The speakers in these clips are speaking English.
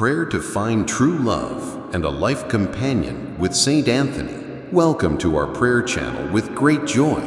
Prayer to find true love and a life companion with Saint Anthony. Welcome to our prayer channel with great joy.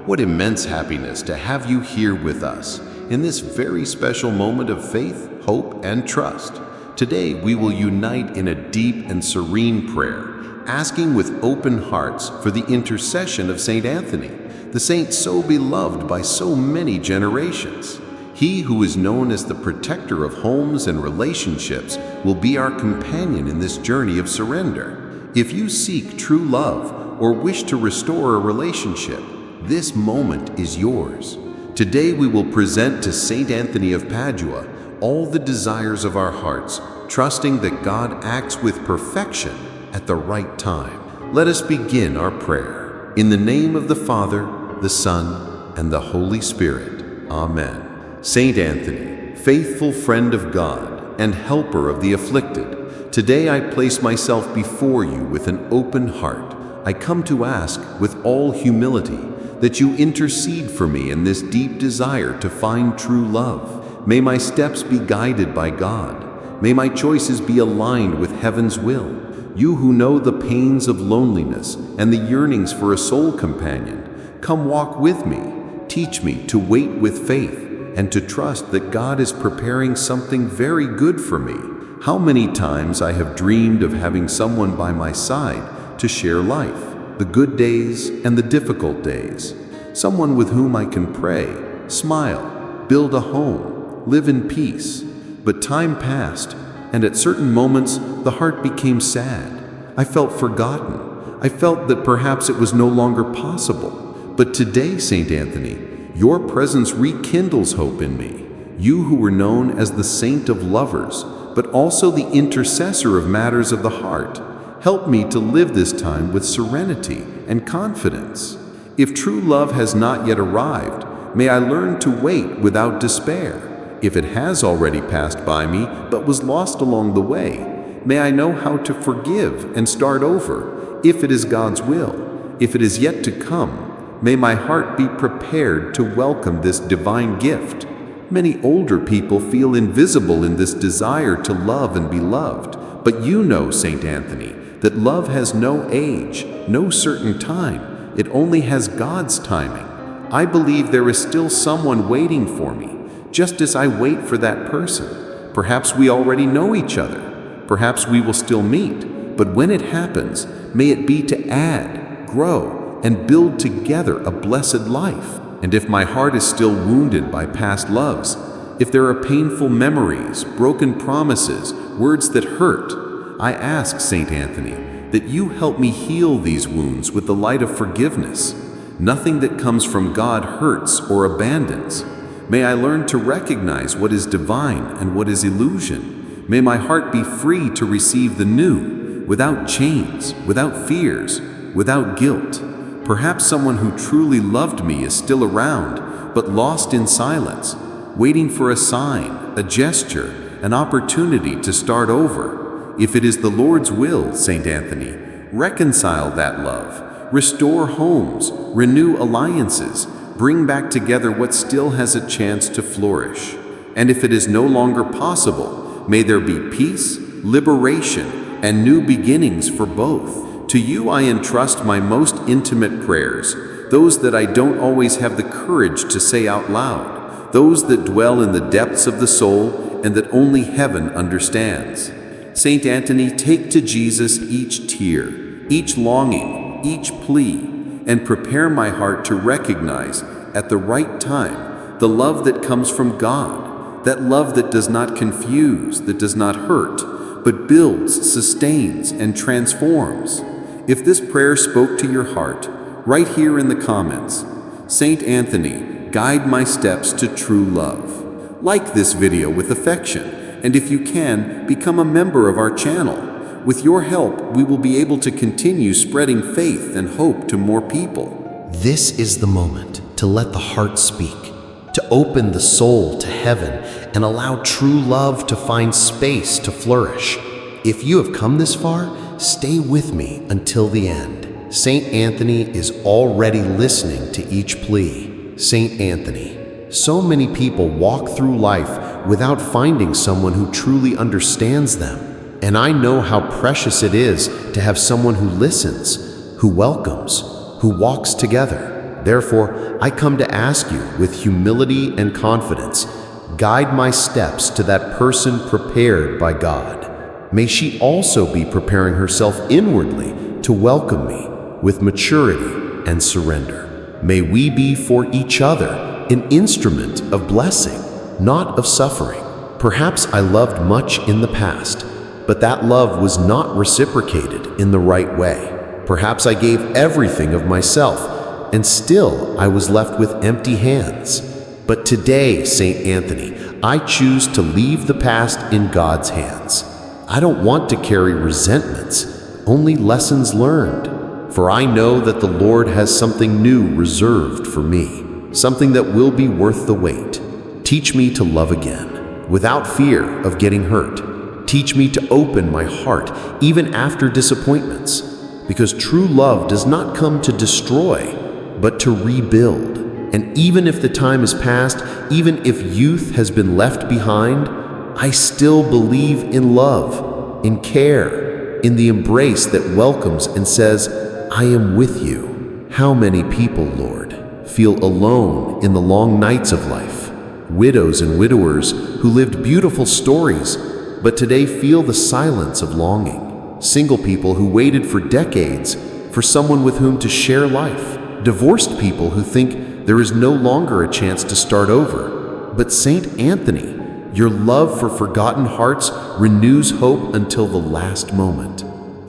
What immense happiness to have you here with us in this very special moment of faith, hope, and trust. Today we will unite in a deep and serene prayer, asking with open hearts for the intercession of Saint Anthony, the saint so beloved by so many generations. He who is known as the protector of homes and relationships will be our companion in this journey of surrender. If you seek true love or wish to restore a relationship, this moment is yours. Today we will present to Saint Anthony of Padua all the desires of our hearts, trusting that God acts with perfection at the right time. Let us begin our prayer. In the name of the Father, the Son, and the Holy Spirit. Amen. Saint Anthony, faithful friend of God and helper of the afflicted, today I place myself before you with an open heart. I come to ask with all humility that you intercede for me in this deep desire to find true love. May my steps be guided by God. May my choices be aligned with heaven's will. You who know the pains of loneliness and the yearnings for a soul companion, come walk with me. Teach me to wait with faith and to trust that God is preparing something very good for me. How many times I have dreamed of having someone by my side to share life, the good days and the difficult days. Someone with whom I can pray, smile, build a home, live in peace. But time passed, and at certain moments the heart became sad. I felt forgotten. I felt that perhaps it was no longer possible. But today, Saint Anthony, your presence rekindles hope in me. You who were known as the saint of lovers, but also the intercessor of matters of the heart, help me to live this time with serenity and confidence. If true love has not yet arrived, may I learn to wait without despair. If it has already passed by me but was lost along the way, may I know how to forgive and start over, if it is God's will. If it is yet to come, may my heart be prepared to welcome this divine gift. Many older people feel invisible in this desire to love and be loved, but you know, Saint Anthony, that love has no age, no certain time. It only has God's timing. I believe there is still someone waiting for me, just as I wait for that person. Perhaps we already know each other. Perhaps we will still meet. But when it happens, may it be to add, grow, and build together a blessed life. And if my heart is still wounded by past loves, if there are painful memories, broken promises, words that hurt, I ask, Saint Anthony, that you help me heal these wounds with the light of forgiveness. Nothing that comes from God hurts or abandons. May I learn to recognize what is divine and what is illusion. May my heart be free to receive the new, without chains, without fears, without guilt. Perhaps someone who truly loved me is still around, but lost in silence, waiting for a sign, a gesture, an opportunity to start over. If it is the Lord's will, Saint Anthony, reconcile that love, restore homes, renew alliances, bring back together what still has a chance to flourish. And if it is no longer possible, may there be peace, liberation, and new beginnings for both. To you I entrust my most intimate prayers, those that I don't always have the courage to say out loud, those that dwell in the depths of the soul and that only heaven understands. Saint Anthony, take to Jesus each tear, each longing, each plea, and prepare my heart to recognize, at the right time, the love that comes from God, that love that does not confuse, that does not hurt, but builds, sustains, and transforms. If this prayer spoke to your heart, write here in the comments, Saint Anthony, guide my steps to true love. Like this video with affection, and if you can, become a member of our channel. With your help, we will be able to continue spreading faith and hope to more people. This is the moment to let the heart speak, to open the soul to heaven and allow true love to find space to flourish. If you have come this far, stay with me until the end. Saint Anthony is already listening to each plea. Saint Anthony, so many people walk through life without finding someone who truly understands them. And I know how precious it is to have someone who listens, who welcomes, who walks together. Therefore, I come to ask you with humility and confidence, guide my steps to that person prepared by God. May she also be preparing herself inwardly to welcome me with maturity and surrender. May we be for each other an instrument of blessing, not of suffering. Perhaps I loved much in the past, but that love was not reciprocated in the right way. Perhaps I gave everything of myself, and still I was left with empty hands. But today, St. Anthony, I choose to leave the past in God's hands. I don't want to carry resentments, only lessons learned. For I know that the Lord has something new reserved for me, something that will be worth the wait. Teach me to love again, without fear of getting hurt. Teach me to open my heart, even after disappointments, because true love does not come to destroy, but to rebuild. And even if the time is past, even if youth has been left behind, I still believe in love, in care, in the embrace that welcomes and says, I am with you. How many people, Lord, feel alone in the long nights of life? Widows and widowers who lived beautiful stories, but today feel the silence of longing. Single people who waited for decades for someone with whom to share life. Divorced people who think there is no longer a chance to start over. But St. Anthony, your love for forgotten hearts renews hope until the last moment.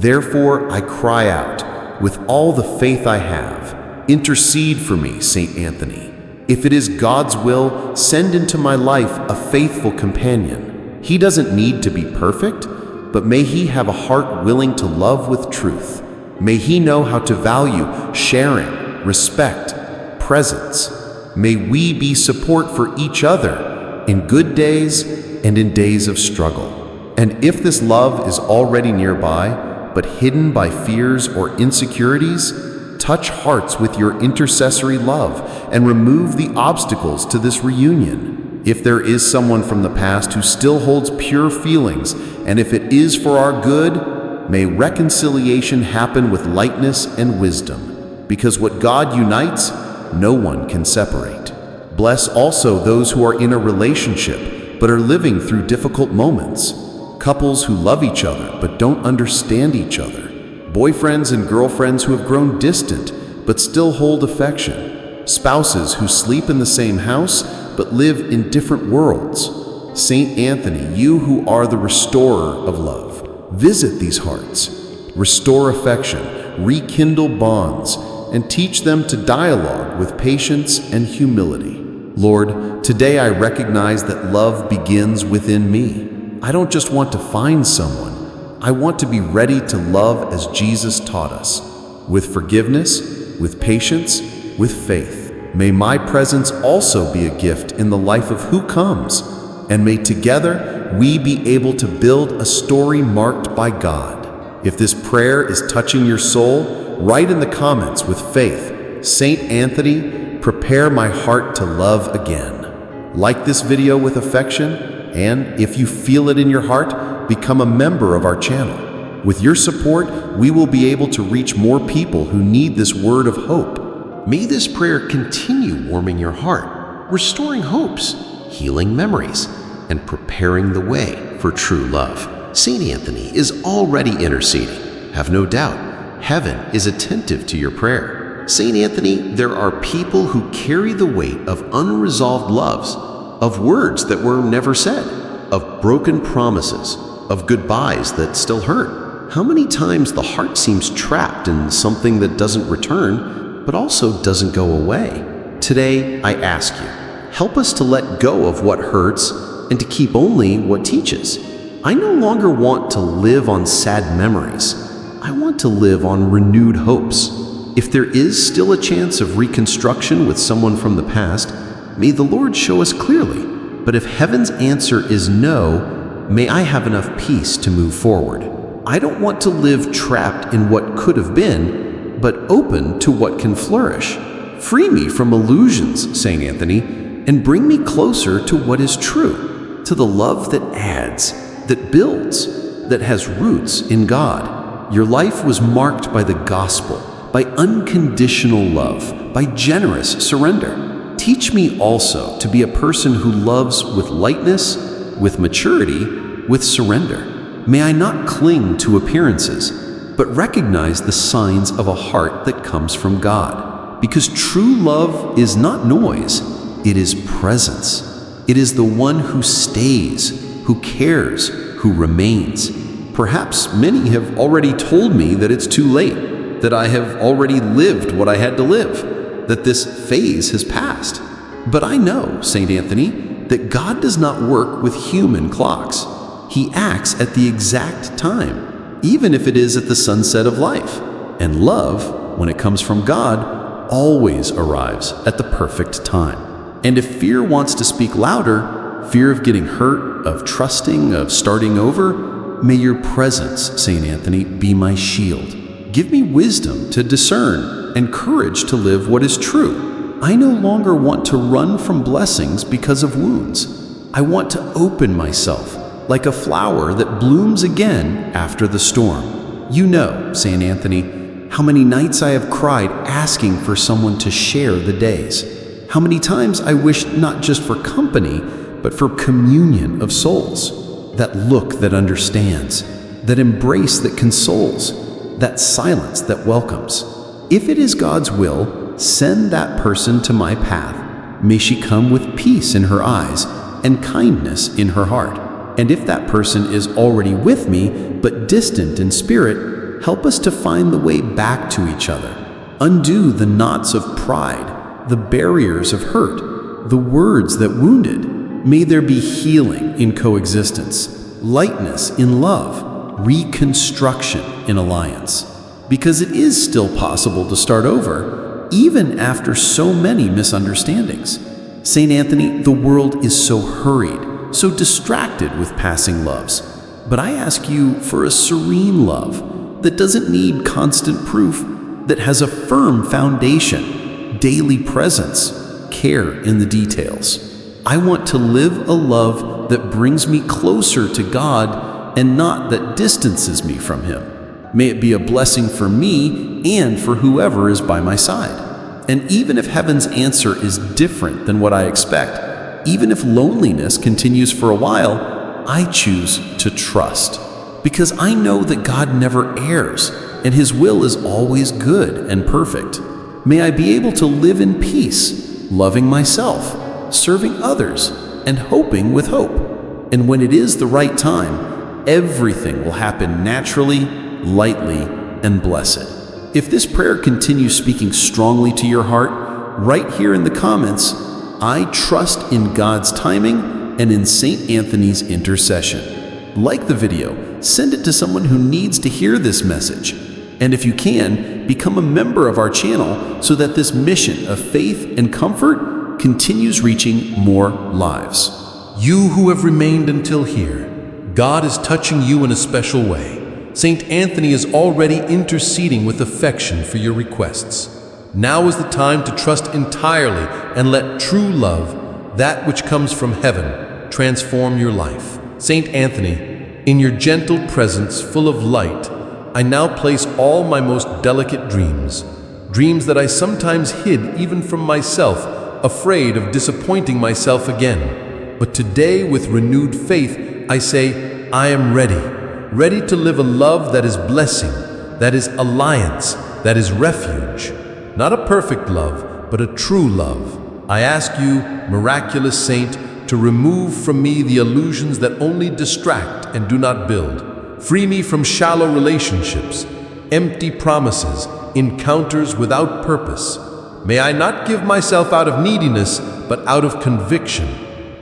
Therefore, I cry out, with all the faith I have, intercede for me, St. Anthony. If it is God's will, send into my life a faithful companion. He doesn't need to be perfect, but may he have a heart willing to love with truth. May he know how to value sharing, respect, presence. May we be support for each other in good days and in days of struggle. And if this love is already nearby, but hidden by fears or insecurities, touch hearts with your intercessory love and remove the obstacles to this reunion. If there is someone from the past who still holds pure feelings, and if it is for our good, may reconciliation happen with lightness and wisdom, because what God unites, no one can separate. Bless also those who are in a relationship but are living through difficult moments. Couples who love each other but don't understand each other. Boyfriends and girlfriends who have grown distant but still hold affection. Spouses who sleep in the same house but live in different worlds. St. Anthony, you who are the restorer of love, visit these hearts. Restore affection, rekindle bonds, and teach them to dialogue with patience and humility. Lord, today I recognize that love begins within me. I don't just want to find someone. I want to be ready to love as Jesus taught us, with forgiveness, with patience, with faith. May my presence also be a gift in the life of who comes, and may together we be able to build a story marked by God. If this prayer is touching your soul, write in the comments with faith, St. Anthony, prepare my heart to love again. Like this video with affection, and if you feel it in your heart, become a member of our channel. With your support, we will be able to reach more people who need this word of hope. May this prayer continue warming your heart, restoring hopes, healing memories, and preparing the way for true love. St. Anthony is already interceding. Have no doubt, heaven is attentive to your prayer. St. Anthony, there are people who carry the weight of unresolved loves, of words that were never said, of broken promises, of goodbyes that still hurt. How many times the heart seems trapped in something that doesn't return, but also doesn't go away? Today, I ask you, help us to let go of what hurts and to keep only what teaches. I no longer want to live on sad memories. I want to live on renewed hopes. If there is still a chance of reconstruction with someone from the past, may the Lord show us clearly. But if heaven's answer is no, may I have enough peace to move forward. I don't want to live trapped in what could have been, but open to what can flourish. Free me from illusions, St. Anthony, and bring me closer to what is true. to the love that adds, that builds, that has roots in God. Your life was marked by the gospel, by unconditional love, by generous surrender. Teach me also to be a person who loves with lightness, with maturity, with surrender. May I not cling to appearances, but recognize the signs of a heart that comes from God. Because true love is not noise, it is presence. It is the one who stays, who cares, who remains. Perhaps many have already told me that it's too late, that I have already lived what I had to live, that this phase has passed. But I know, St. Anthony, that God does not work with human clocks. He acts at the exact time, even if it is at the sunset of life. And love, when it comes from God, always arrives at the perfect time. And if fear wants to speak louder, fear of getting hurt, of trusting, of starting over, may your presence, St. Anthony, be my shield. Give me wisdom to discern and courage to live what is true. I no longer want to run from blessings because of wounds. I want to open myself like a flower that blooms again after the storm. You know, St. Anthony, how many nights I have cried asking for someone to share the days. How many times I wished not just for company, but for communion of souls. That look that understands, that embrace that consoles, that silence that welcomes. If it is God's will, send that person to my path. May she come with peace in her eyes and kindness in her heart. And if that person is already with me, but distant in spirit, help us to find the way back to each other. Undo the knots of pride, the barriers of hurt, the words that wounded. May there be healing in coexistence, lightness in love, reconstruction in alliance. Because it is still possible to start over, even after so many misunderstandings. St. Anthony, the world is so hurried, so distracted with passing loves. But I ask you for a serene love that doesn't need constant proof, that has a firm foundation, daily presence, care in the details. I want to live a love that brings me closer to God and not that distances me from Him. May it be a blessing for me and for whoever is by my side. And even if heaven's answer is different than what I expect, even if loneliness continues for a while, I choose to trust. Because I know that God never errs, and His will is always good and perfect. May I be able to live in peace, loving myself, serving others, and hoping with hope. And when it is the right time, everything will happen naturally, lightly, and blessed. If this prayer continues speaking strongly to your heart, write here in the comments, I trust in God's timing and in St. Anthony's intercession. Like the video, send it to someone who needs to hear this message. And if you can, become a member of our channel so that this mission of faith and comfort continues reaching more lives. You who have remained until here, God is touching you in a special way. St. Anthony is already interceding with affection for your requests. Now is the time to trust entirely and let true love, that which comes from heaven, transform your life. St. Anthony, in your gentle presence full of light, I now place all my most delicate dreams, dreams that I sometimes hid even from myself, afraid of disappointing myself again. But today, with renewed faith, I say, I am ready to live a love that is blessing, that is alliance, that is refuge. Not a perfect love, but a true love. I ask you, miraculous saint, to remove from me the illusions that only distract and do not build. Free me from shallow relationships, empty promises, encounters without purpose. May I not give myself out of neediness, but out of conviction.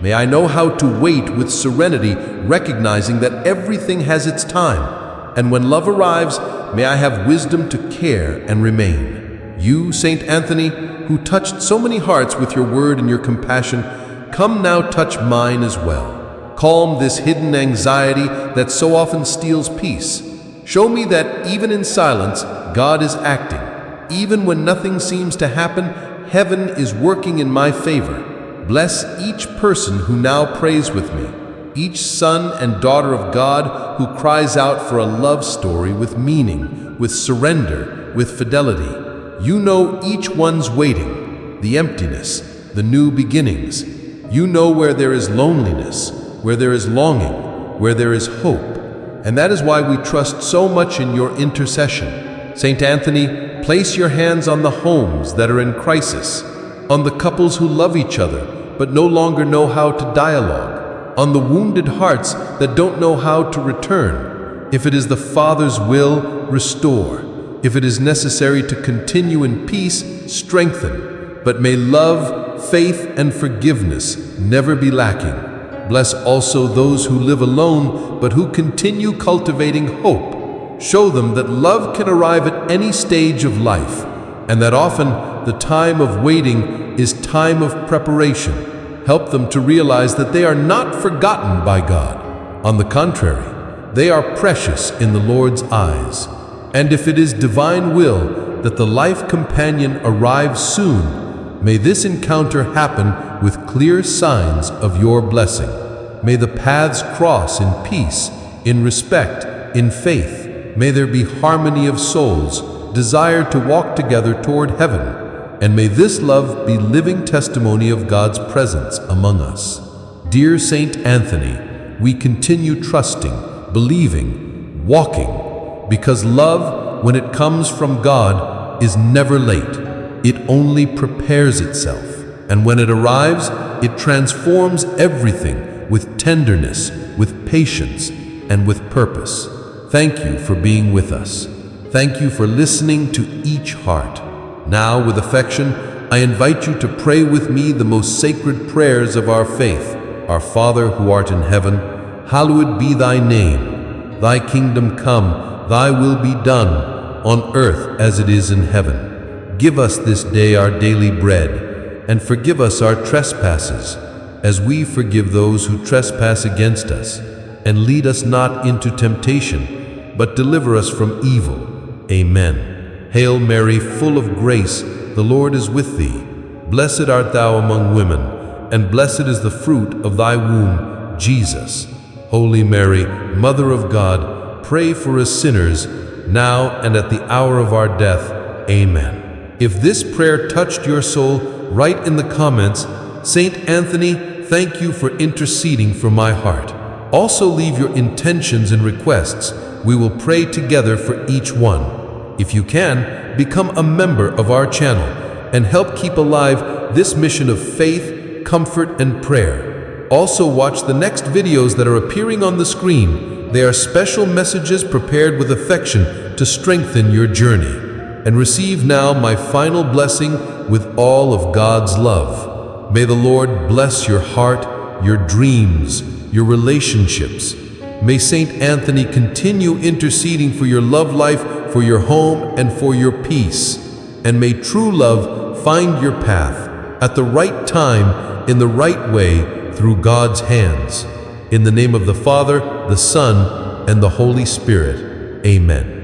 May I know how to wait with serenity, recognizing that everything has its time. And when love arrives, may I have wisdom to care and remain. You, St. Anthony, who touched so many hearts with your word and your compassion, come now touch mine as well. Calm this hidden anxiety that so often steals peace. Show me that even in silence, God is acting. Even when nothing seems to happen, heaven is working in my favor. Bless each person who now prays with me. each son and daughter of God who cries out for a love story with meaning, with surrender, with fidelity. You know each one's waiting, the emptiness, the new beginnings. You know where there is loneliness, where there is longing, where there is hope. And that is why we trust so much in your intercession. Saint Anthony, place your hands on the homes that are in crisis, on the couples who love each other but no longer know how to dialogue, on the wounded hearts that don't know how to return. If it is the Father's will, restore. If it is necessary to continue in peace, strengthen. But may love, faith, and forgiveness never be lacking. Bless also those who live alone but who continue cultivating hope. Show them that love can arrive at any stage of life, and that often the time of waiting is time of preparation. Help them to realize that they are not forgotten by God. On the contrary, they are precious in the Lord's eyes. And if it is divine will that the life companion arrives soon, may this encounter happen with clear signs of your blessing. May the paths cross in peace, in respect, in faith. May there be harmony of souls, desire to walk together toward heaven. And may this love be living testimony of God's presence among us. Dear Saint Anthony, we continue trusting, believing, walking, because love, when it comes from God, is never late. It only prepares itself, and when it arrives, it transforms everything with tenderness, with patience, and with purpose. Thank you for being with us. Thank you for listening to each heart. Now, with affection, I invite you to pray with me the most sacred prayers of our faith. Our Father who art in heaven, hallowed be thy name. Thy kingdom come, thy will be done, on earth as it is in heaven. Give us this day our daily bread, and forgive us our trespasses, as we forgive those who trespass against us. And lead us not into temptation, but deliver us from evil. Amen. Hail Mary, full of grace, the Lord is with thee. Blessed art thou among women, and blessed is the fruit of thy womb, Jesus. Holy Mary, Mother of God, pray for us sinners, now and at the hour of our death. Amen. If this prayer touched your soul, write in the comments, Saint Anthony, thank you for interceding for my heart. Also leave your intentions and requests. We will pray together for each one. If you can, become a member of our channel and help keep alive this mission of faith, comfort, and prayer. Also watch the next videos that are appearing on the screen. They are special messages prepared with affection to strengthen your journey. And receive now my final blessing with all of God's love. May the Lord bless your heart, your dreams, your relationships. May Saint Anthony continue interceding for your love life, for your home, and for your peace. And may true love find your path at the right time, in the right way, through God's hands. In the name of the Father, the Son, and the Holy Spirit. Amen.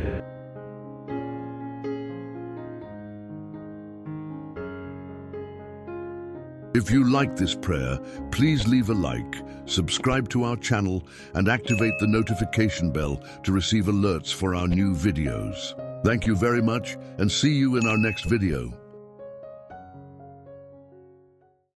If you like this prayer, please leave a like, subscribe to our channel, and activate the notification bell to receive alerts for our new videos. Thank you very much, and see you in our next video.